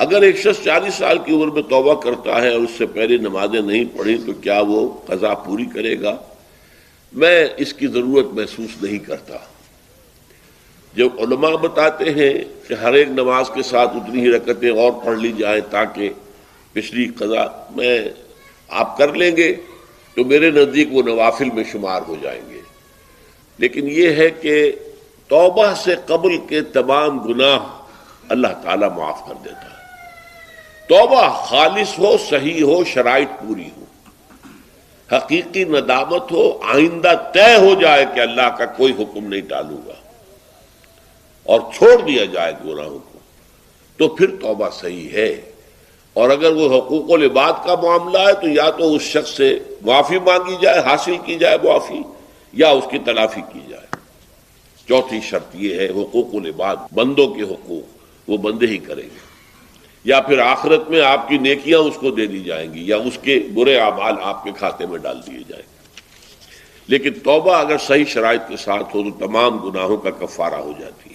اگر ایک شخص 40 سال کی عمر میں توبہ کرتا ہے اور اس سے پہلے نمازیں نہیں پڑھی تو کیا وہ قضا پوری کرے گا؟ میں اس کی ضرورت محسوس نہیں کرتا۔ جب علماء بتاتے ہیں کہ ہر ایک نماز کے ساتھ اتنی ہی رکعتیں اور پڑھ لی جائیں تاکہ پچھلی قضا میں آپ کر لیں گے تو میرے نزدیک وہ نوافل میں شمار ہو جائیں گے، لیکن یہ ہے کہ توبہ سے قبل کے تمام گناہ اللہ تعالیٰ معاف کر دیتا ہے۔ توبہ خالص ہو، صحیح ہو، شرائط پوری ہو، حقیقی ندامت ہو، آئندہ طے ہو جائے کہ اللہ کا کوئی حکم نہیں ٹالوں گا اور چھوڑ دیا جائے گناہوں کو، تو پھر توبہ صحیح ہے۔ اور اگر وہ حقوق العباد کا معاملہ ہے تو یا تو اس شخص سے معافی مانگی جائے، حاصل کی جائے معافی، یا اس کی تلافی کی جائے۔ چوتھی شرط یہ ہے حقوق العباد، بندوں کے حقوق وہ بندے ہی کریں گے، یا پھر آخرت میں آپ کی نیکیاں اس کو دے دی جائیں گی یا اس کے برے اعمال آپ کے کھاتے میں ڈال دیے جائیں گے۔ لیکن توبہ اگر صحیح شرائط کے ساتھ ہو تو تمام گناہوں کا کفارہ ہو جاتی ہے۔